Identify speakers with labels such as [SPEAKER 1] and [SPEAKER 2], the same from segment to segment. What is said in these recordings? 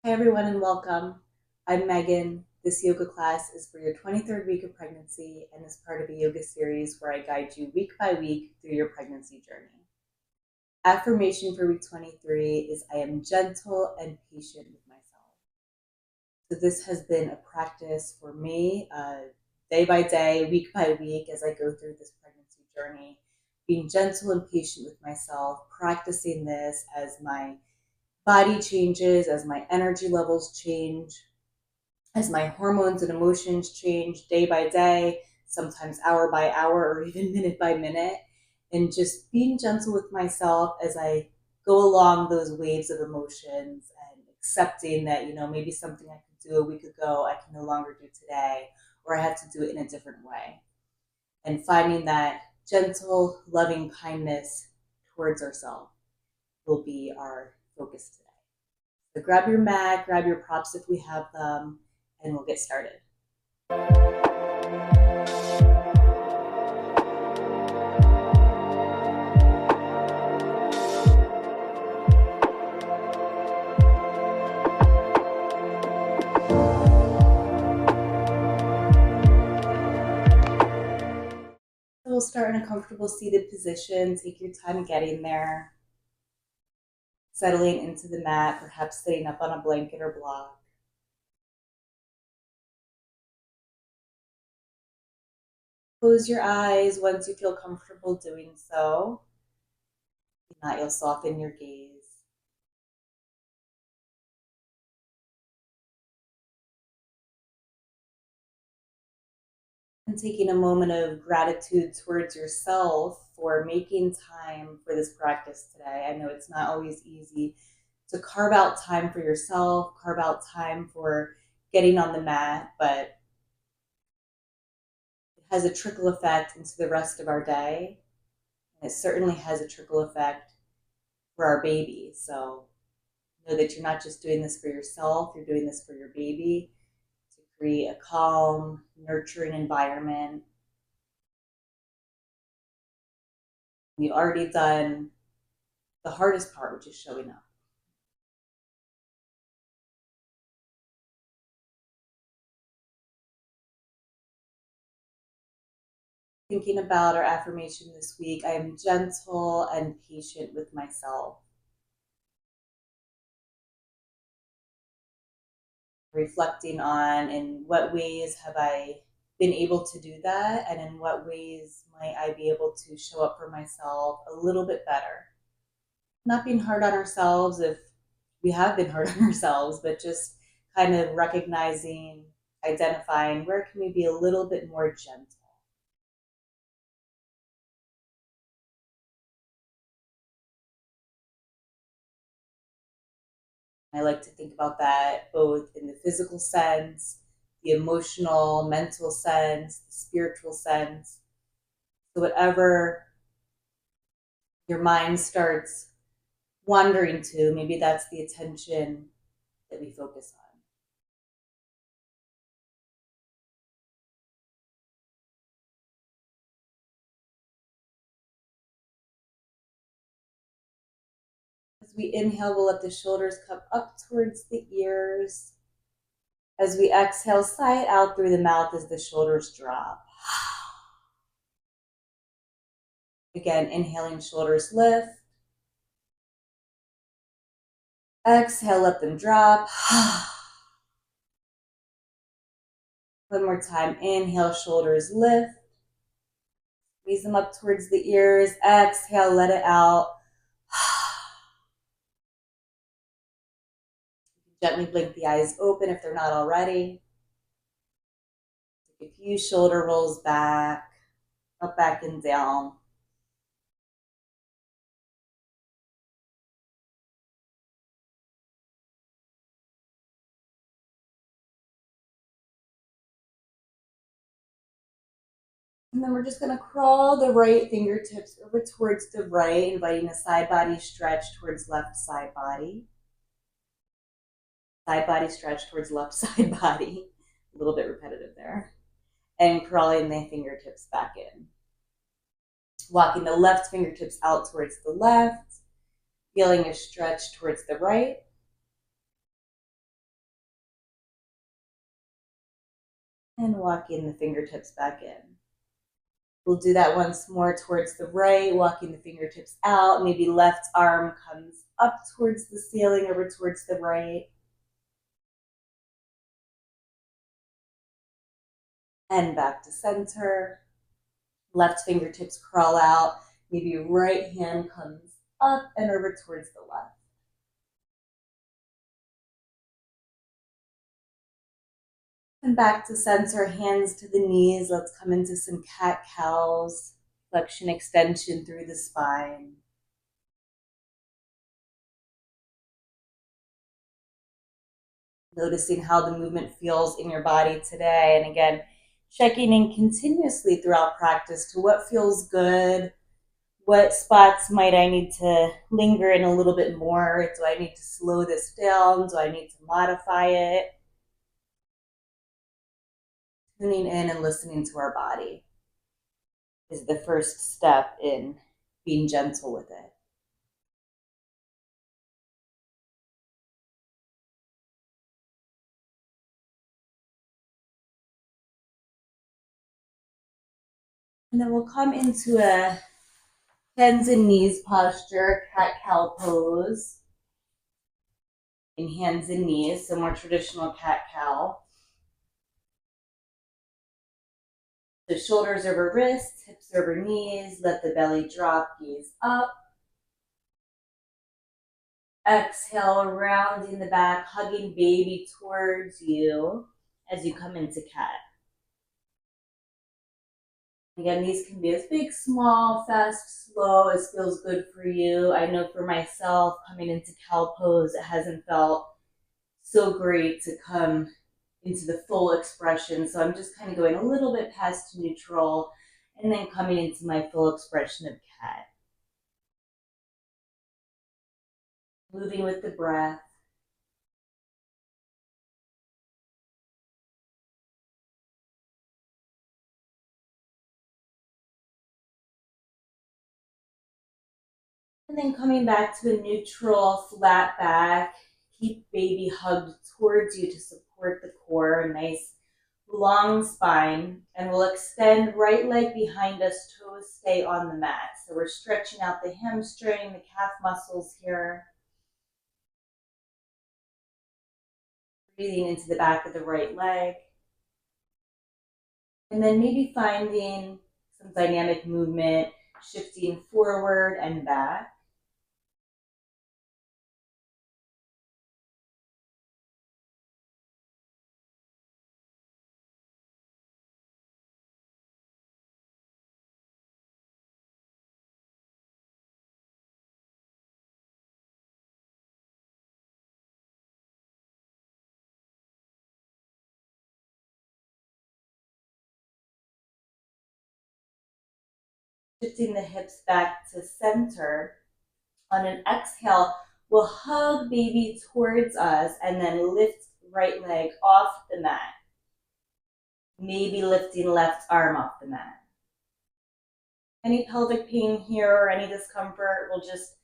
[SPEAKER 1] Hi, everyone, and welcome. I'm Megan. This yoga class is for your 23rd week of pregnancy and is part of a yoga series where I guide you week by week through your pregnancy journey. Affirmation for week 23 is I am gentle and patient with myself. So, this has been a practice for me day by day, week by week, as I go through this pregnancy journey, being gentle and patient with myself, practicing this as my body changes, as my energy levels change, as my hormones and emotions change day by day, sometimes hour by hour, or even minute by minute, and just being gentle with myself as I go along those waves of emotions and accepting that, maybe something I could do a week ago, I can no longer do today, or I have to do it in a different way. And finding that gentle, loving kindness towards ourselves will be our focus today. So grab your mat, grab your props if we have them, and we'll get started. So we'll start in a comfortable seated position. Take your time getting there. Settling into the mat, perhaps sitting up on a blanket or block. Close your eyes once you feel comfortable doing so. If not, you'll soften your gaze. And taking a moment of gratitude towards yourself for making time for this practice today. I know it's not always easy to carve out time for yourself, carve out time for getting on the mat, but it has a trickle effect into the rest of our day. And it certainly has a trickle effect for our baby. So know that you're not just doing this for yourself, you're doing this for your baby to create a calm, nurturing environment. You've already done the hardest part, which is showing up. Thinking about our affirmation this week, I am gentle and patient with myself. Reflecting on in what ways have I been able to do that, and in what ways might I be able to show up for myself a little bit better. Not being hard on ourselves if we have been hard on ourselves, but just kind of recognizing, identifying where can we be a little bit more gentle. I like to think about that both in the physical sense, the emotional, mental sense, the spiritual sense. So, whatever your mind starts wandering to, maybe that's the attention that we focus on. As we inhale, we'll let the shoulders come up towards the ears. As we exhale, sigh it out through the mouth as the shoulders drop. Again, inhaling, shoulders lift. Exhale, let them drop. One more time. Inhale, shoulders lift. Squeeze them up towards the ears. Exhale, let it out. Gently blink the eyes open if they're not already. Take a few shoulder rolls back, up, back, and down. And then we're just going to crawl the right fingertips over towards the right, inviting a side body stretch towards left side body. Side body stretch towards left side body. A little bit repetitive there. And crawling the fingertips back in. Walking the left fingertips out towards the left. Feeling a stretch towards the right. And walking the fingertips back in. We'll do that once more towards the right, walking the fingertips out. Maybe left arm comes up towards the ceiling, over towards the right. And back to center. Left fingertips crawl out. Maybe right hand comes up and over towards the left. And back to center, hands to the knees. Let's come into some cat-cows, flexion extension through the spine. Noticing how the movement feels in your body today. And again, checking in continuously throughout practice to what feels good, what spots might I need to linger in a little bit more? Do I need to slow this down? Do I need to modify it? Tuning in and listening to our body is the first step in being gentle with it. And then we'll come into a hands and knees posture, cat-cow pose. In hands and knees, so more traditional cat-cow. The shoulders over wrists, hips over knees, let the belly drop, gaze up. Exhale, rounding the back, hugging baby towards you as you come into cat. Again, these can be as big, small, fast, slow as feels good for you. I know for myself, coming into cow pose, it hasn't felt so great to come into the full expression. So I'm just kind of going a little bit past neutral and then coming into my full expression of cat. Moving with the breath. And then coming back to a neutral, flat back. Keep baby hugged towards you to support the core. A nice long spine. And we'll extend right leg behind us, toes stay on the mat. So we're stretching out the hamstring, the calf muscles here. Breathing into the back of the right leg. And then maybe finding some dynamic movement, shifting forward and back. Shifting the hips back to center. On an exhale, we'll hug baby towards us and then lift right leg off the mat. Maybe lifting left arm off the mat. Any pelvic pain here or any discomfort, we'll just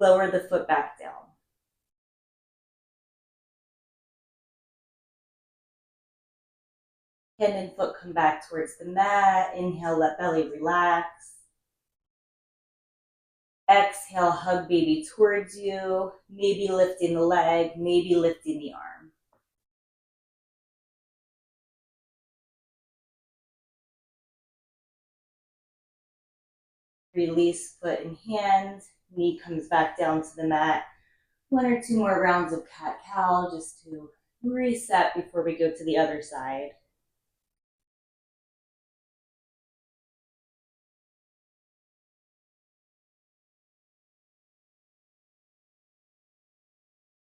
[SPEAKER 1] lower the foot back down. Hand and foot come back towards the mat. Inhale, let belly relax. Exhale, hug baby towards you. Maybe lifting the leg, maybe lifting the arm. Release foot and hand. Knee comes back down to the mat. 1 or 2 more rounds of cat-cow just to reset before we go to the other side.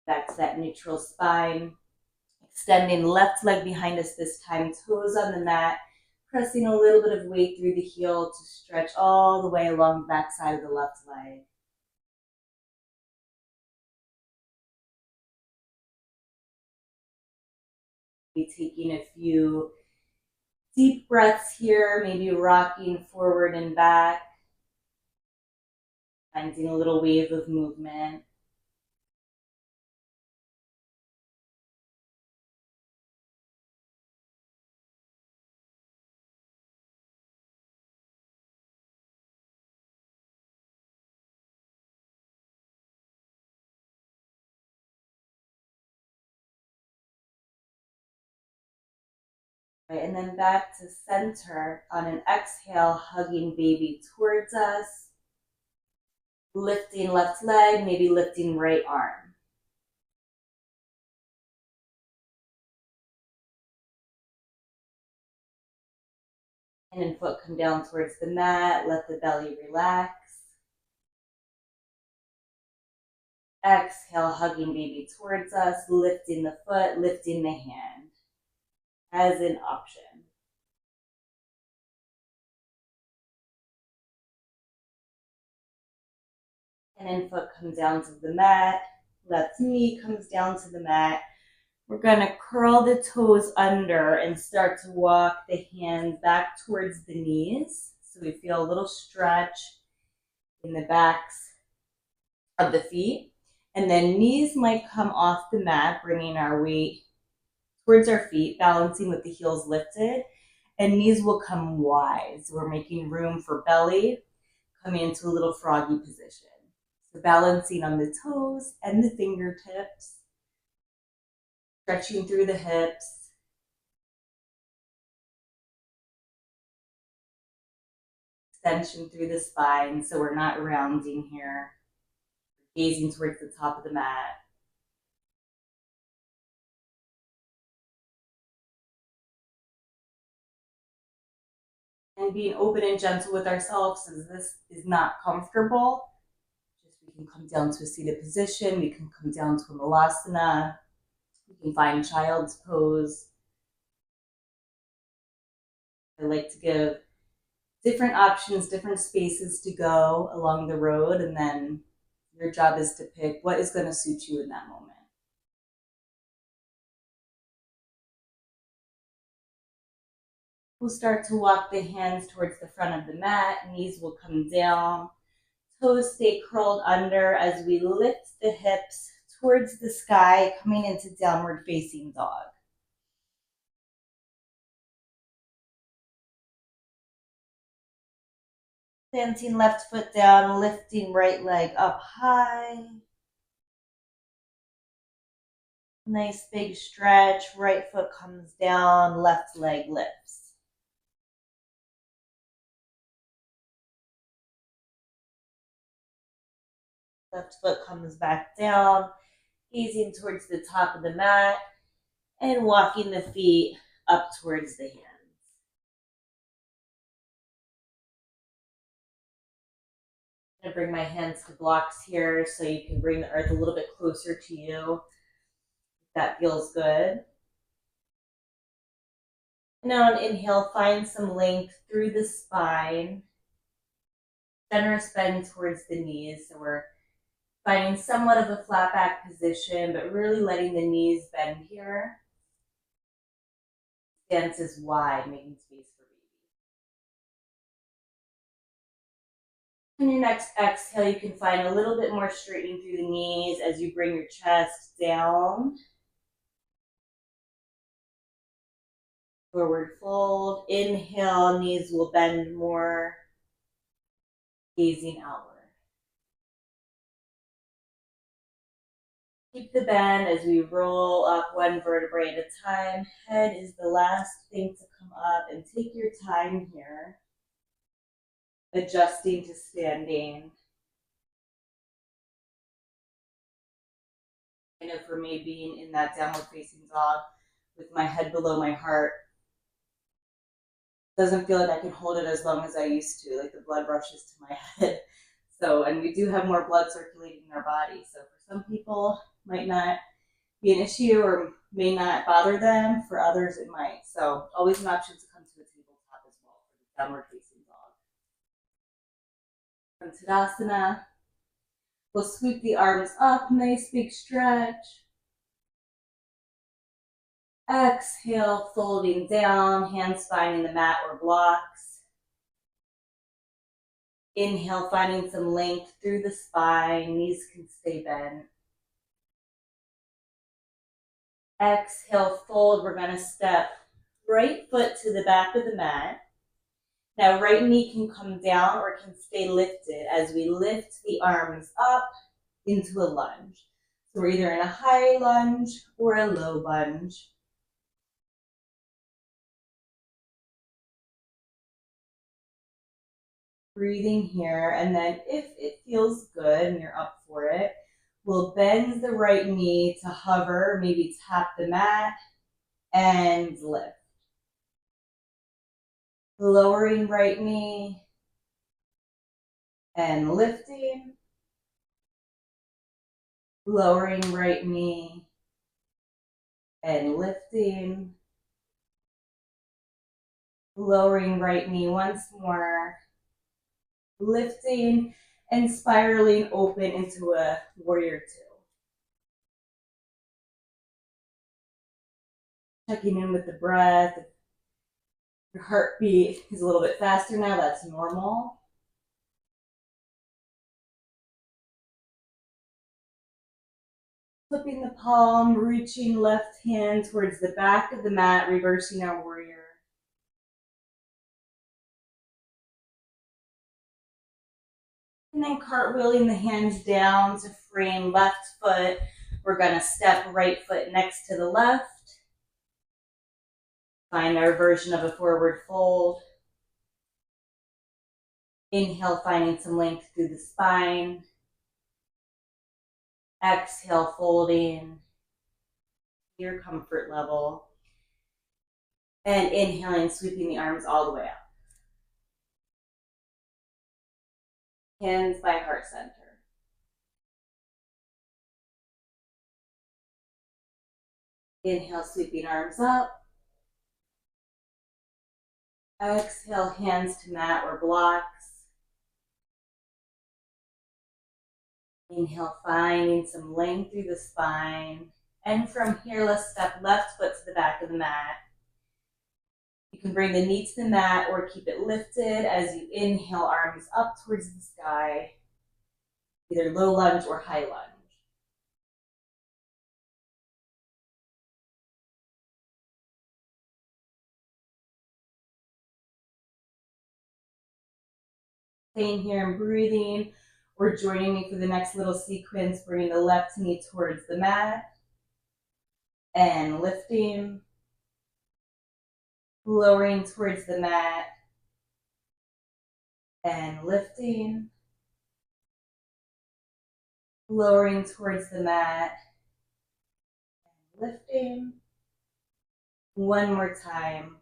[SPEAKER 1] Back to that neutral spine. Extending left leg behind us this time, toes on the mat, pressing a little bit of weight through the heel to stretch all the way along the back side of the left leg. Be taking a few deep breaths here, maybe rocking forward and back, finding a little wave of movement. Right, and then back to center on an exhale, hugging baby towards us, lifting left leg, maybe lifting right arm. Hand and foot come down towards the mat, let the belly relax. Exhale, hugging baby towards us, lifting the foot, lifting the hand as an option. Hand and foot come down to the mat, left knee comes down to the mat. We're gonna curl the toes under and start to walk the hands back towards the knees. So we feel a little stretch in the backs of the feet. And then knees might come off the mat, bringing our weight towards our feet, balancing with the heels lifted. And knees will come wide. So we're making room for belly, coming into a little froggy position. So balancing on the toes and the fingertips, stretching through the hips. Extension through the spine, so we're not rounding here. Gazing towards the top of the mat. And being open and gentle with ourselves as this is not comfortable. Just we can come down to a seated position, we can come down to a malasana, we can find child's pose. I like to give different options, different spaces to go along the road, and then your job is to pick what is going to suit you in that moment. We'll start to walk the hands towards the front of the mat, knees will come down, toes stay curled under as we lift the hips towards the sky, coming into downward facing dog. Planting left foot down, lifting right leg up high. Nice big stretch, right foot comes down, left leg lifts. Left foot comes back down, gazing towards the top of the mat, and walking the feet up towards the hands. I'm gonna bring my hands to blocks here so you can bring the earth a little bit closer to you. That feels good. Now on inhale, find some length through the spine. Generous bend towards the knees. So we're finding somewhat of a flat back position, but really letting the knees bend here. Stance is wide, making space for baby. On your next exhale, you can find a little bit more straightening through the knees as you bring your chest down. Forward fold. Inhale, knees will bend more, gazing outward. Keep the bend as we roll up one vertebrae at a time. Head is the last thing to come up, and take your time here, adjusting to standing. I know for me, being in that downward facing dog with my head below my heart doesn't feel like I can hold it as long as I used to, like the blood rushes to my head. So, and we do have more blood circulating in our body. So for some people, might not be an issue or may not bother them. For others, it might. So always an option to come to a tabletop as well for the downward facing dog. From Tadasana, we'll sweep the arms up, nice big stretch. Exhale, folding down, hands finding the mat or blocks. Inhale, finding some length through the spine, knees can stay bent. Exhale, fold. We're going to step right foot to the back of the mat. Now, right knee can come down or can stay lifted as we lift the arms up into a lunge. So we're either in a high lunge or a low lunge. Breathing here, and then if it feels good and you're up for it, we'll bend the right knee to hover, maybe tap the mat and lift. Lowering right knee and lifting. Lowering right knee and lifting. Lowering right knee once more. Lifting and spiraling open into a warrior two. Checking in with the breath. If your heartbeat is a little bit faster now, that's normal. Flipping the palm, reaching left hand towards the back of the mat, reversing our warrior. And then cartwheeling the hands down to frame left foot. We're gonna step right foot next to the left. Find our version of a forward fold. Inhale, finding some length through the spine. Exhale, folding your comfort level. And inhaling, sweeping the arms all the way up. Hands by heart center. Inhale, sweeping arms up. Exhale, hands to mat or blocks. Inhale, finding some length through the spine. And from here, let's step left foot to the back of the mat. You can bring the knee to the mat or keep it lifted as you inhale, arms up towards the sky, either low lunge or high lunge. Staying here and breathing, or joining me for the next little sequence, bringing the left knee towards the mat and lifting, lowering towards the mat and lifting, lowering towards the mat and lifting. One more time.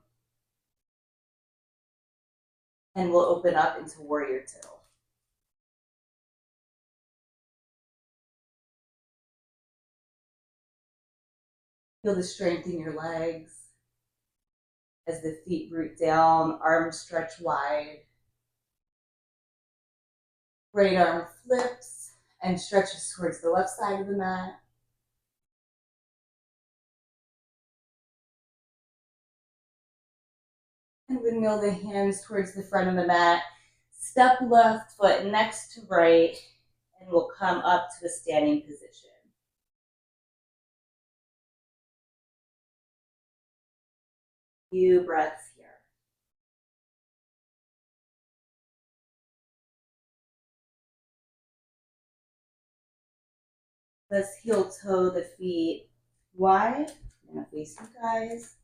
[SPEAKER 1] And we'll open up into warrior two. Feel the strength in your legs as the feet root down, arms stretch wide. Right arm flips and stretches towards the left side of the mat. And windmill the hands towards the front of the mat. Step left foot next to right, and we'll come up to a standing position. Few breaths here. Let's heel toe the feet wide. I'm gonna face you guys.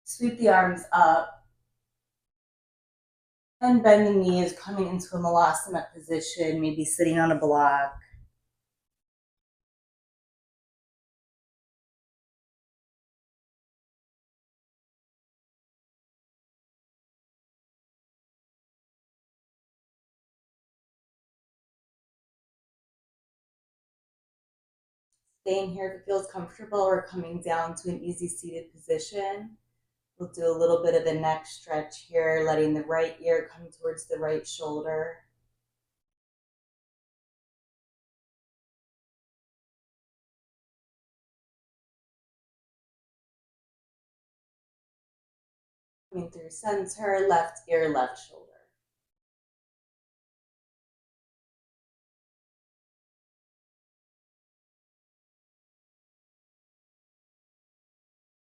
[SPEAKER 1] Sweep the arms up and bend the knees, coming into a malasana position, maybe sitting on a block. Staying here if it feels comfortable, or coming down to an easy seated position. We'll do a little bit of a neck stretch here, letting the right ear come towards the right shoulder. Coming through center, left ear, left shoulder.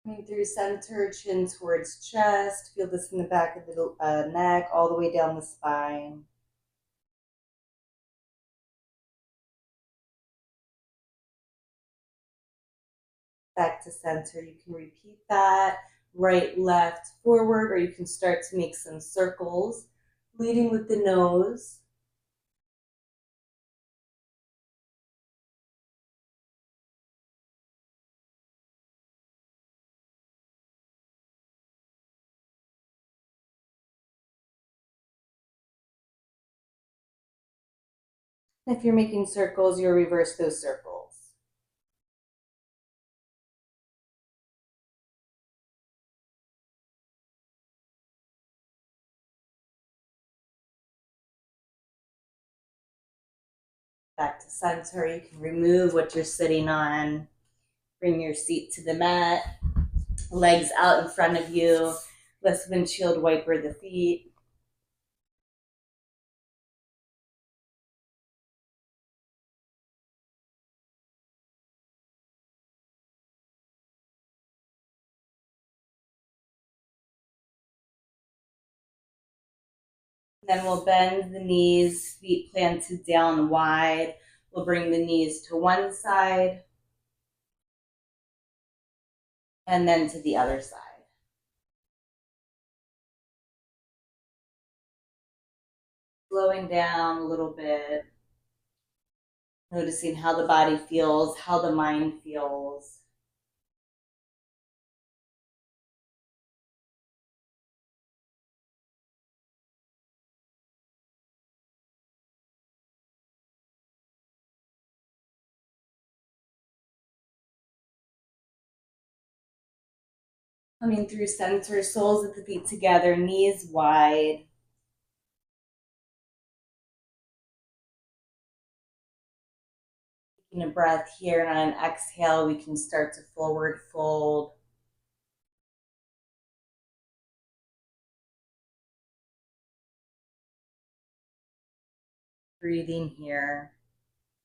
[SPEAKER 1] Coming through center, chin towards chest. Feel this in the back of the neck, all the way down the spine. Back to center. You can repeat that. Right, left, forward, or you can start to make some circles Leading with the nose. If you're making circles, you'll reverse those circles. Back to center. You can remove what you're sitting on. Bring your seat to the mat. Legs out in front of you. Let's windshield wiper the feet. Then we'll bend the knees, feet planted down wide. We'll bring the knees to one side and then to the other side. Slowing down a little bit, noticing how the body feels, how the mind feels. Coming through center, soles of the feet together, knees wide. Taking a breath here, and on an exhale, we can start to forward fold. Breathing here,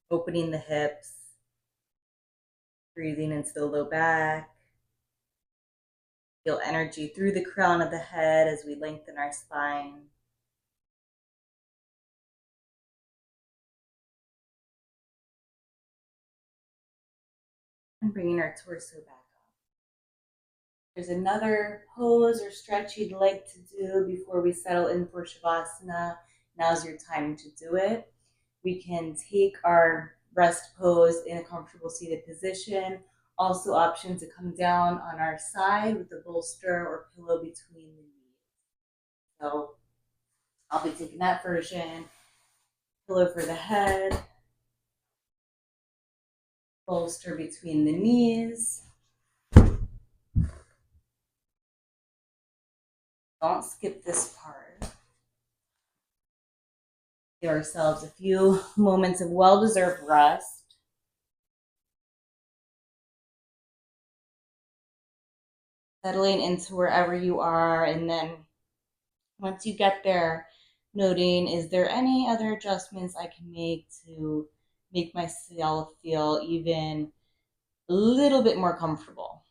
[SPEAKER 1] opening the hips, breathing into the low back. Feel energy through the crown of the head as we lengthen our spine. And bringing our torso back up. There's another pose or stretch you'd like to do before we settle in for Shavasana. Now's your time to do it. We can take our rest pose in a comfortable seated position. Also option to come down on our side with a bolster or pillow between the knees. So I'll be taking that version. Pillow for the head, bolster between the knees. Don't skip this part. Give ourselves a few moments of well-deserved rest. Settling into wherever you are, and then once you get there, noting, is there any other adjustments I can make to make myself feel even a little bit more comfortable?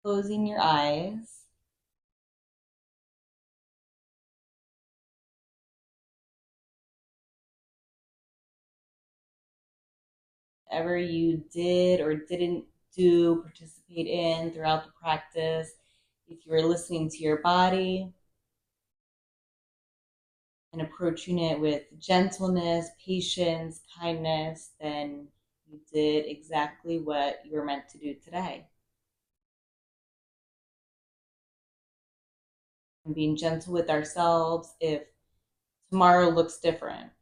[SPEAKER 1] Closing your eyes. Whatever you did or didn't do, participate in throughout the practice, if you were listening to your body and approaching it with gentleness, patience, kindness, then you did exactly what you were meant to do today. And being gentle with ourselves if tomorrow looks different.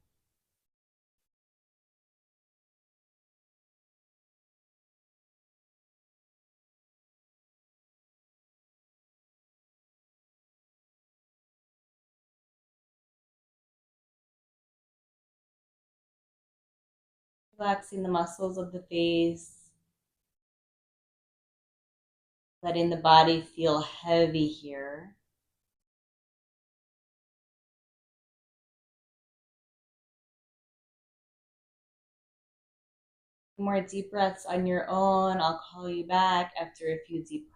[SPEAKER 1] Relaxing the muscles of the face, letting the body feel heavy here. More deep breaths on your own. I'll call you back after a few deep breaths.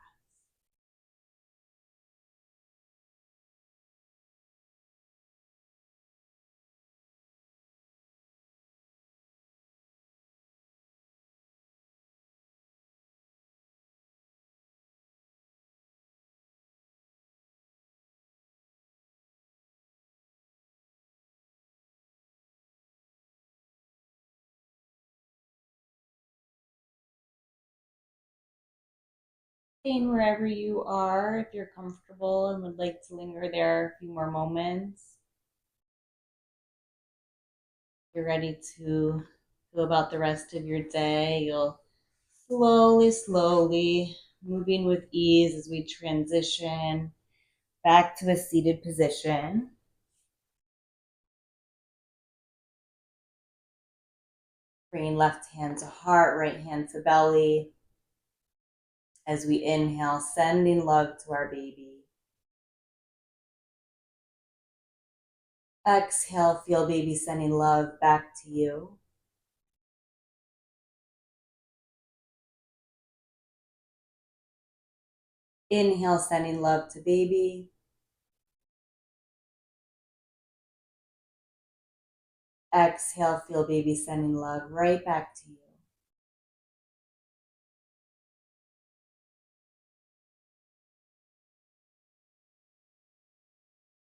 [SPEAKER 1] staying wherever you are if you're comfortable and would like to linger there a few more moments. You're ready to go about the rest of your day. You'll slowly moving with ease as we transition back to a seated position. Bringing left hand to heart, right hand to belly. As we inhale, sending love to our baby. Exhale, feel baby sending love back to you. Inhale, sending love to baby. Exhale, feel baby sending love right back to you.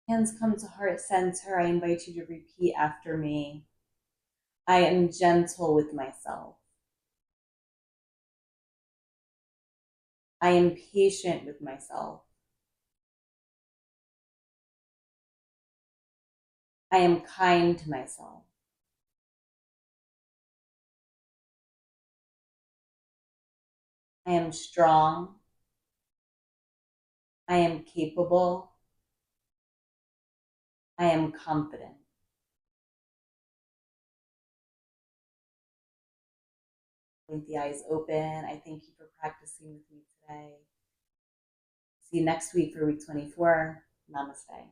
[SPEAKER 1] Hands come to heart center. I invite you to repeat after me. I am gentle with myself. I am patient with myself. I am kind to myself. I am strong. I am capable. I am confident. Blink the eyes open. I thank you for practicing with me today. See you next week for week 24. Namaste.